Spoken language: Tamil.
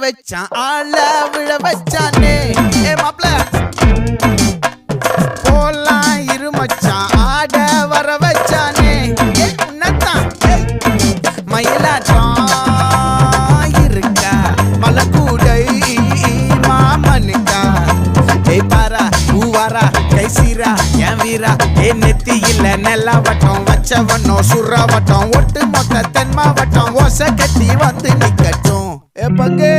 வச்சான் ஆள விழ வச்சானே மாப்ள போலாம் இருமச்சான் ஆட வர வச்சானே உன்னத்தான் மயிலாட்டம் இருக்கா மலக்கூடை மாமனுக்கா பாரா பூவாரா கைசீரா என் வீரா நெத்தி இல்ல நெல்லா வட்டம் வச்சவனோ சுறா வட்டம் ஒட்டு மொத்த தென் மாவட்டம் ஓசை கட்டி வந்து நிக்கட்டும் பங்கே